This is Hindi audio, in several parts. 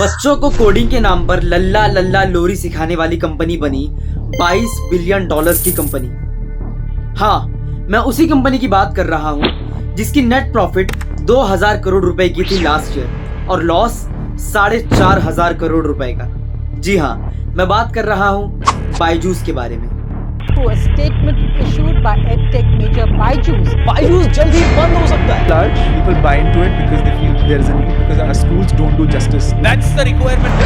बच्चों को कोडिंग के नाम पर लल्ला लल्ला लोरी सिखाने वाली कंपनी बनी 22 बिलियन डॉलर्स की कंपनी। हाँ, मैं उसी कंपनी की बात कर रहा हूँ जिसकी नेट प्रॉफिट 2000 करोड़ रुपए की थी लास्ट ईयर और लॉस 4500 करोड़ रुपए का। जी हाँ, मैं बात कर रहा हूँ बायजूस के बारे में। A statement issued by EdTech major Byju's जल्द ही बंद हो सकता है। Large people buy into it because they feel there is a need, because our schools don't do justice. That's the requirement,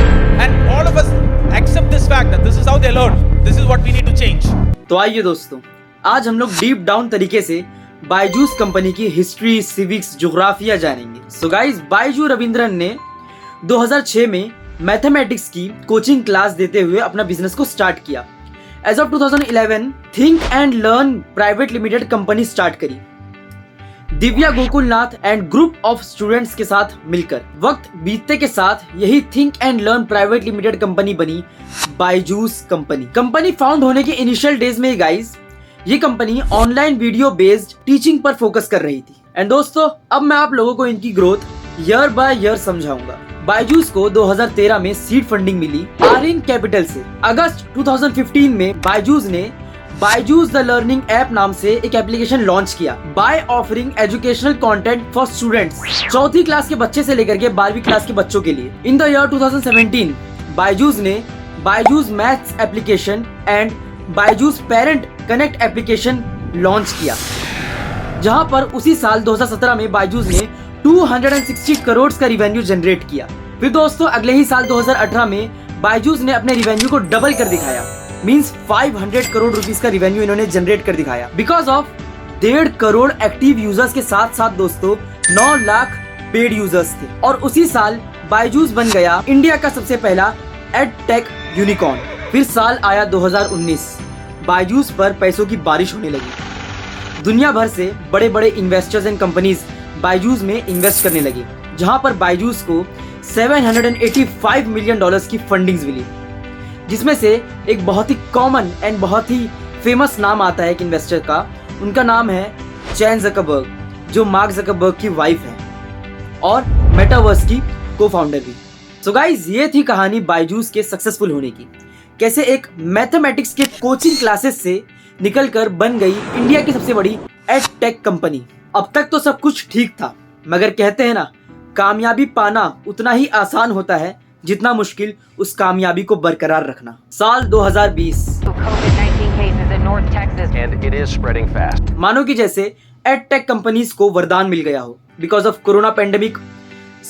and all of us accept this fact that this is how they learn. This is what we need to change. तो आइए दोस्तों, आज हम लोग डीप डाउन तरीके से बायजूस कंपनी की हिस्ट्री, सिविक्स, ज्योग्राफिया जानेंगे। सो गाइस, बायजू रविंद्रन ने 2006 में मैथमेटिक्स की कोचिंग क्लास देते हुए अपना बिजनेस को स्टार्ट किया। Age of 2011 think and learn private limited company start करी Divya Gokulnath and group of students के साथ मिलकर। वक्त बीतते के साथ यही think and learn private limited company बनी बायजूस कंपनी। कंपनी फाउंड होने के इनिशियल डेज में गाइस, ये company online video based teaching पर फोकस कर रही थी। एंड दोस्तों, अब मैं आप लोगों को इनकी ग्रोथ ईयर बाय ईयर समझाऊंगा। बायजूस को 2013 में सीड फंडिंग मिली आर्यन कैपिटल से। अगस्त 2015 में बायजूस ने बायजूस द लर्निंग ऐप नाम से एक एप्लीकेशन लॉन्च किया by offering educational content for students, चौथी क्लास के बच्चे से लेकर के 12वीं क्लास के बच्चों के लिए। इन द ईयर 2017 बायजूस ने Byju's maths application and Byju's parent connect application launch किया, जहां पर उसी साल 2017 में बायजूस ने 260 करोड़ का रिवेन्यू जनरेट किया। फिर दोस्तों, अगले ही साल 2018 में बायजूस ने अपने रिवेन्यू को डबल कर दिखाया, मींस 500 करोड़ रुपीस का रिवेन्यू इन्होंने जनरेट कर दिखाया। Because of 1.5 crore active users के साथ साथ दोस्तों 9 लाख पेड यूजर्स थे। और उसी साल बायजूस बन गया इंडिया का सबसे पहला एडटेक यूनिकॉर्न। फिर साल आया 2019, बायजूस पर पैसों की बारिश होने लगी। दुनिया भर से बड़े बड़े इन्वेस्टर्स एंड कंपनीज बायजूस में इन्वेस्ट करने लगे, जहां पर बायजूस को 785 मिलियन डॉलर्स की फंडिंग्स मिली, जिसमें से एक बहुत ही कॉमन एंड बहुत ही फेमस नाम आता है एक इन्वेस्टर का। उनका नाम है चैन ज़करबर्ग, जो मार्क ज़करबर्ग की वाइफ है और मेटावर्स की को-फाउंडर भी। सो गाइज, ये थी कहानी बायजूस के सक्सेसफुल होने की। कैसे एक मैथमेटिक्स के कोचिंग क्लासेस से निकलकर बन गई इंडिया की सबसे बड़ी एडटेक कंपनी। अब तक तो सब कुछ ठीक था, मगर कहते हैं ना, कामयाबी पाना उतना ही आसान होता है जितना मुश्किल उस कामयाबी को बरकरार रखना। साल 2020 मानो कि जैसे एडटेक कंपनीज को वरदान मिल गया हो। बिकॉज ऑफ कोरोना पेंडेमिक,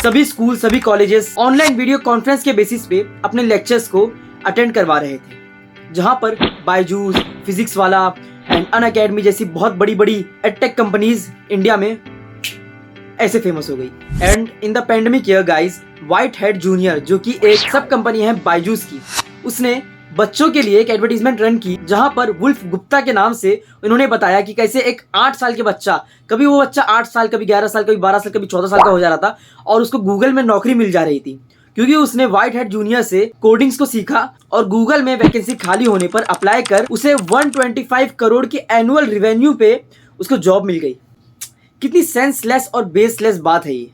सभी स्कूल, सभी कॉलेजेस ऑनलाइन वीडियो कॉन्फ्रेंस के बेसिस पे अपने लेक्चर्स को अटेंड करवा रहे थे, जहां पर बायजूस, फिजिक्स वाला एंड अनअकैडमी जैसी बहुत बड़ी बड़ी एडटेक कंपनीज इंडिया में ऐसे फेमस हो गई। And in the pandemic year guys, white Hat junior, जो कि एक सब कंपनी है बायजूस की, उसने बच्चों के लिए एक एडवर्टीजमेंट रन की, जहां पर वुल्फ गुप्ता के नाम से उन्होंने बताया कि कैसे एक 8 साल के बच्चा, कभी वो बच्चा 8 साल, कभी 11 साल, कभी 12 साल, कभी 14 साल का हो जा रहा था और उसको गूगल में नौकरी मिल जा रही थी, क्योंकि उसने व्हाइट हेड जूनियर से कोडिंग्स को सीखा और गूगल में वैकेंसी खाली होने पर अप्लाई कर उसे 125 करोड़ की एनुअल रिवेन्यू पे उसको जॉब मिल गई। कितनी सेंसलेस और बेसलेस बात है ये।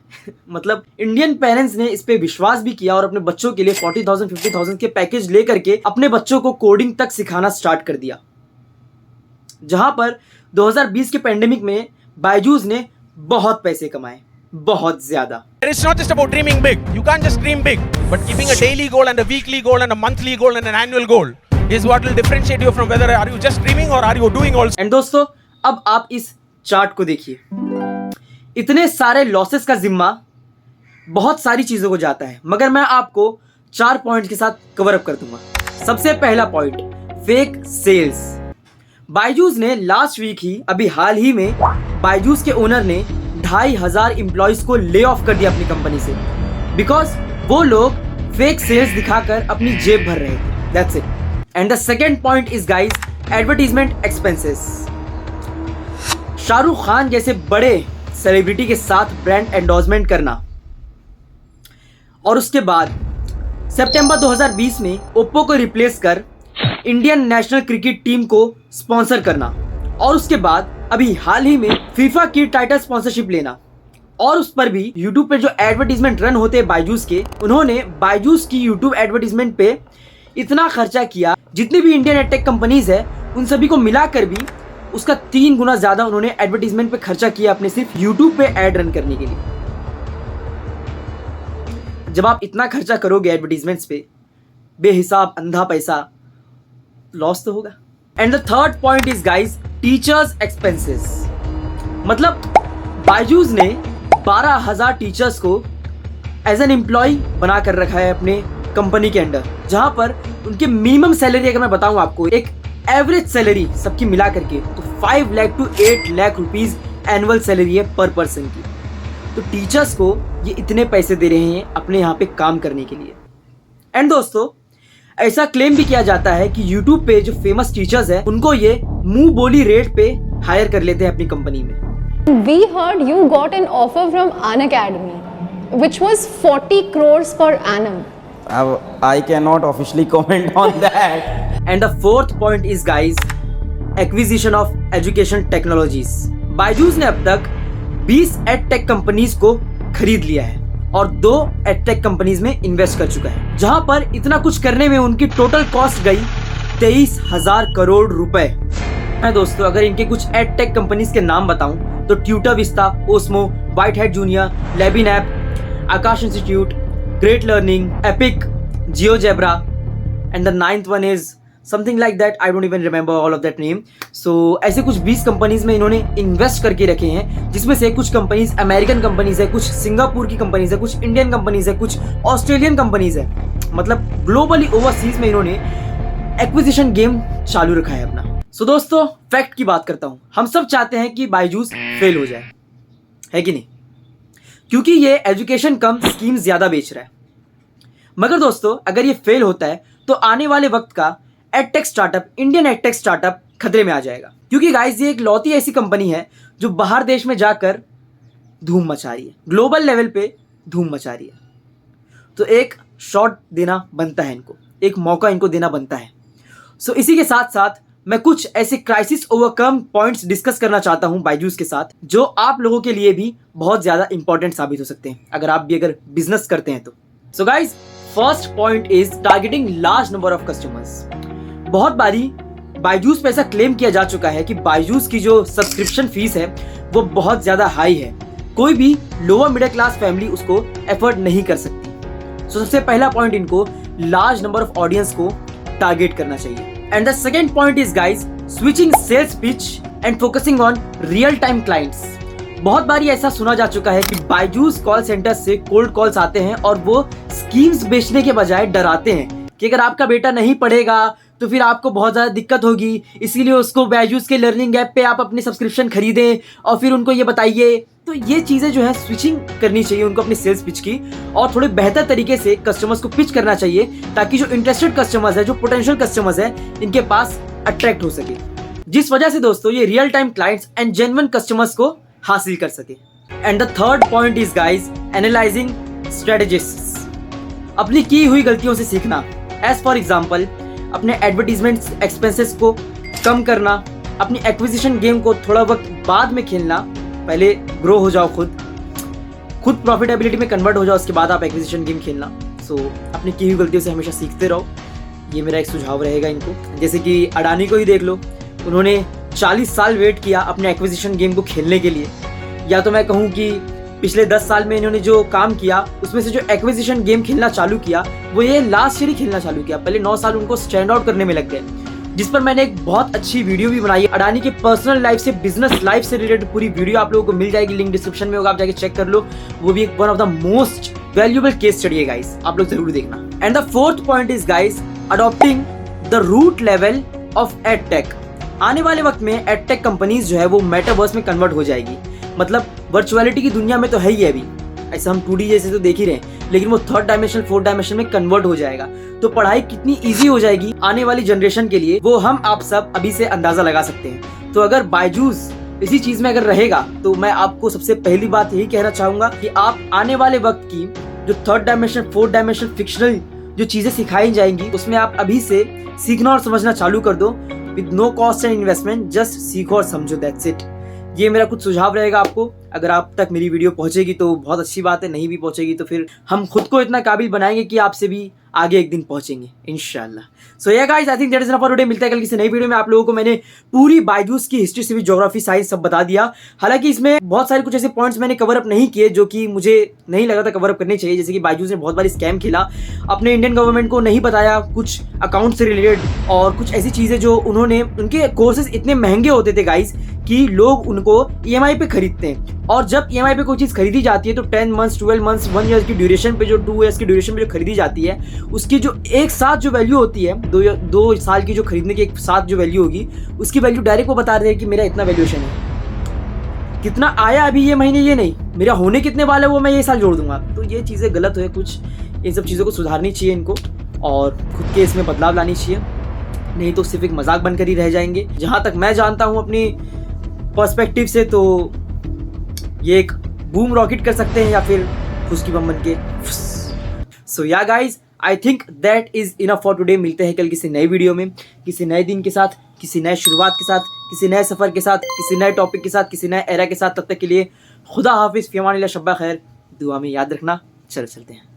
मतलब इंडियन पेरेंट्स ने इस पे विश्वास भी किया और अपने बच्चों के लिए 40,000 50,000 के पैकेज लेकर के अपने बच्चों को कोडिंग तक सिखाना स्टार्ट कर दिया, जहां पर 2020 के पेंडेमिक में बायजूस ने बहुत पैसे कमाए, बहुत ज्यादा। It's not just about dreaming big. You can't just dream big, but keeping a daily goal and a weekly goal and a monthly goal and an annual goal is what will differentiate you from whether are you just dreaming or are you doing also. And दोस्तों, अब आप इस चार्ट को देखिए। इतने सारे लॉसेस का जिम्मा बहुत सारी चीजों को जाता है, मगर मैं आपको 4 पॉइंट के साथ कवर अप कर दूंगा। सबसे पहला पॉइंट, फेक सेल्स। बायजूस ने लास्ट वीक ही, अभी हाल ही में, बायजूस के ओनर ने 2,500 एम्प्लॉइज को ले ऑफ कर दिया अपनी कंपनी से, बिकॉज वो लोग फेक सेल्स दिखाकर अपनी जेब भर रहे थे। That's it. And the second point is guys, advertisement expenses. Shahrukh Khan जैसे बड़े सेलिब्रिटी के साथ ब्रांड एंडोर्समेंट करना, और उसके बाद सितंबर 2020 में ओप्पो को रिप्लेस कर इंडियन नेशनल क्रिकेट टीम को स्पॉन्सर करना, और उसके बाद अभी हाल ही में फीफा की टाइटल स्पॉन्सरशिप लेना। और उस पर भी यूट्यूब पे जो एडवर्टीजमेंट रन होते हैं बायजूस के, उन्होंने बायजूस की यूट्यूब एडवर्टीजमेंट पे इतना खर्चा किया, जितनी भी इंडियन एडटेक कंपनीज है उन सभी को मिलाकर भी उसका 3 गुना ज्यादा उन्होंने एडवर्टीजमेंट पे खर्चा किया अपने सिर्फ यूट्यूब पे एड रन करने के लिए। जब आप इतना खर्चा करोगे एडवर्टीजमेंट्स पे, बेहिसाब अंधा पैसा, लॉस तो होगा। And the third point is guys teachers expenses. मतलब बायजूस ने 12,000 टीचर्स को एज एन एम्प्लॉय बना कर रखा है अपने कंपनी के अंडर, जहां पर उनके मिनिमम सैलरी अगर मैं बताऊं आपको, एक एवरेज सैलरी सबकी मिला करके तो 5 lakh to 8 lakh rupees annual salary है पर पर्सन की। तो टीचर्स को ये इतने पैसे दे रहे हैं अपने यहाँ पे काम करने के लिए। एंड दोस्तों, ऐसा क्लेम भी किया जाता है कि YouTube पे जो फेमस टीचर्स हैं उनको ये मुंह बोली रेट पे हायर कर लेते हैं अपनी कंपनी में। We heard you got an offer from Unacademy, which was 40 crores per annum. I cannot officially comment on that. And the fourth point is guys, acquisition of education technologies. Byju's ने अब तक 20 एडटेक कंपनीज को खरीद लिया है और 2 एडटेक कंपनीज में इन्वेस्ट कर चुका है, जहां पर इतना कुछ करने में उनकी टोटल कॉस्ट गई 23,000 करोड़ रुपए। मैं दोस्तों अगर इनके कुछ एडटेक कंपनीज के नाम बताऊं तो Tutor Vista, Osmo, White Hat Junior, LabInApp, Aakash institute, Great Learning, Epic, GeoGebra, and the 9th one is something like that, I don't even remember all of that name. So ऐसे कुछ 20 कंपनीज में इन्होंने इन्वेस्ट करके रखे हैं, जिसमें से कुछ कंपनीज अमेरिकन कंपनीज है, कुछ सिंगापुर की कंपनीज है, कुछ इंडियन कंपनीज है, कुछ ऑस्ट्रेलियन कंपनीज है। मतलब ग्लोबली ओवरसीज में इन्होंने एक्विजिशन गेम चालू रखा है अपना। सो दोस्तों, फैक्ट की बात करता हूं, हम सब चाहते हैं कि बायजूस फेल हो जाए, है कि नहीं? क्योंकि ये एजुकेशन कम स्कीम ज्यादा बेच रहा है। मगर दोस्तों, अगर ये फेल होता है तो आने वाले वक्त का edtech startup, Indian edtech startup खतरे में आ जाएगा। क्योंकि गाइस ये एक लौती ऐसी कंपनी है जो बाहर देश में जाकर धूम मचा रही है, ग्लोबल लेवल पे धूम मचा रही है। तो एक शॉट देना बनता है इनको, एक मौका इनको देना बनता है। सो इसी के साथ साथ मैं कुछ ऐसे क्राइसिस ओवरकम पॉइंट्स डिस्कस करना चाहता हूं बायजूस के साथ, जो आप लोगों के लिए भी बहुत ज्यादा इंपॉर्टेंट साबित हो सकते हैं अगर आप भी अगर बिजनेस करते हैं तो। So guys, first point is targeting large number of customers. बहुत बारी बायजूस पे ऐसा क्लेम किया जा चुका है कि बायजूस की जो सब्सक्रिप्शन फीस है वो बहुत ज्यादा हाई है, कोई भी लोअर मिडिल क्लास फैमिली उसको एफोर्ड नहीं कर सकती। सो सबसे पहला पॉइंट, इनको लार्ज नंबर ऑफ ऑडियंस को टारगेट करना चाहिए। And the second point is guys, switching sales pitch and focusing on real time clients. बहुत बारी ऐसा सुना जा चुका है कि बायजूस कॉल सेंटर से कोल्ड कॉल्स आते हैं और वो स्कीम्स बेचने के बजाय डराते हैं कि अगर आपका बेटा नहीं पढ़ेगा तो फिर आपको बहुत ज़्यादा दिक्कत होगी, इसीलिए उसको बायजूस के लर्निंग ऐप पे आप अपनी सब्सक्रिप्शन खरीदें और फिर उनको ये बताइए। तो ये चीज़ें जो है स्विचिंग करनी चाहिए उनको अपनी सेल्स पिच की, और थोड़े बेहतर तरीके से कस्टमर्स को पिच करना चाहिए ताकि जो इंटरेस्टेड कस्टमर्स है, जो पोटेंशियल कस्टमर्स है, इनके पास अट्रैक्ट हो सके, जिस वजह से दोस्तों ये real time clients and genuine customers को हासिल कर सके। And the third point is guys, analysing strategist. अपनी की हुई गलतियों से सीखना। एज फॉर एग्जाम्पल, अपने एडवर्टीजमेंट एक्सपेंसेस को कम करना, अपनी एक्विजिशन गेम को थोड़ा वक्त बाद में खेलना, पहले ग्रो हो जाओ, खुद प्रॉफिटेबिलिटी में कन्वर्ट हो जाओ, उसके बाद आप एक्विजिशन गेम खेलना। सो अपनी की हुई गलतियों से हमेशा सीखते रहो, ये मेरा एक सुझाव रहेगा इनको। जैसे कि अडानी को ही देख लो, उन्होंने 40 साल वेट किया अपने एक्विजिशन गेम को खेलने के लिए। या तो मैं कहूँ कि पिछले 10 साल में इन्होंने जो काम किया उसमें से जो एक्विजिशन गेम खेलना चालू किया वो ये लास्ट ईयर ही खेलना चालू किया। पहले 9 साल उनको स्टैंड आउट करने में लग गए, जिस पर मैंने एक बहुत अच्छी वीडियो भी बनाई है। अडानी के पर्सनल लाइफ से, बिजनेस लाइफ से रिलेटेड पूरी वीडियो आप लोगों को मिल जाएगी, लिंक डिस्क्रिप्शन में होगा, आप जाके चेक कर लो। वो भी एक one of the most valuable case study है गाइस, आप लोग जरूर देखना। And the fourth point is guys, adopting the root level of edtech. आने वाले वक्त में एडटेक कंपनीज जो है वो मेटावर्स में कन्वर्ट हो जाएगी। मतलब वर्चुअलिटी की दुनिया में तो है ही अभी, ऐसा हम 2D जैसे तो देख ही रहे हैं, लेकिन वो 3rd डायमेंशन 4th डायमेंशन में कन्वर्ट हो जाएगा। तो पढ़ाई कितनी इजी हो जाएगी आने वाली जनरेशन के लिए, वो हम आप सब अभी से अंदाजा लगा सकते हैं। तो अगर बायजूस इसी चीज में अगर रहेगा तो मैं आपको सबसे पहली बात यही कहना चाहूंगा कि आप आने वाले वक्त की जो 3rd dimension 4th dimension fictional जो चीजें सिखाई जाएंगी उसमें आप अभी से सीखना और समझना चालू कर दो, with no cost and investment. Just सीखो और समझो, दैट्स इट। ये मेरा कुछ सुझाव रहेगा आपको अगर आप तक मेरी वीडियो पहुंचेगी तो बहुत अच्छी बात है, नहीं भी पहुंचेगी तो फिर हम खुद को इतना काबिल बनाएंगे कि आपसे भी आगे एक दिन पहुंचेंगे इंशाल्लाह। सो या guys, I think that is enough for today. मिलते हैं कल किसी नई वीडियो में। आप लोगों को मैंने पूरी बायजूस की हिस्ट्री, सिविक्स, ज्योग्राफी, साइंस सब बता दिया। हालांकि इसमें बहुत सारे कुछ ऐसे पॉइंट्स मैंने कवर अप नहीं किए जो कि मुझे नहीं लगा था कवर अप करने चाहिए। जैसे कि बायजूस ने बहुत बार स्कैम खेला, अपने इंडियन गवर्नमेंट को नहीं बताया कुछ अकाउंट से रिलेटेड, और कुछ ऐसी चीज़ें जो उन्होंने, उनके कोर्सेज इतने महंगे होते थे गाइस कि लोग उनको EMI पे खरीदते हैं। और जब EMI पे कोई चीज़ खरीदी जाती है तो 10 मंथ्स, 12 मंथ्स, 1 ईयर की ड्यूरेशन पे, जो 2 ईयर्स की ड्यूरेशन पे जो खरीदी जाती है, उसकी जो एक साथ जो वैल्यू होती है, 2 साल की जो खरीदने की एक साथ जो वैल्यू होगी, उसकी वैल्यू डायरेक्ट वो बता रहे हैं कि मेरा इतना वैल्यूएशन है, कितना आया अभी ये महीने, ये नहीं मेरा होने कितने वाला है वो मैं ये साल जोड़ दूंगा। तो ये चीज़ें गलत है कुछ, इन सब चीज़ों को सुधारनी चाहिए इनको, और खुद के इसमें बदलाव लानी चाहिए, नहीं तो सिर्फ एक मजाक बनकर ही रह जाएंगे। जहाँ तक मैं जानता हूँ अपनी पर्सपेक्टिव से, तो ये एक बूम रॉकेट कर सकते हैं या फिर फुसकी बम बन के। सो yeah guys, I think that is enough for today. मिलते हैं कल किसी नई वीडियो में, किसी नए दिन के साथ, किसी नए शुरुआत के साथ, किसी नए सफ़र के साथ, किसी नए टॉपिक के साथ, किसी नए एरा के साथ। तब तक के लिए खुदा हाफिज़, फ़ी अमान अल्लाह, शब्बा खैर, दुआ में याद रखना। चलो चलते हैं।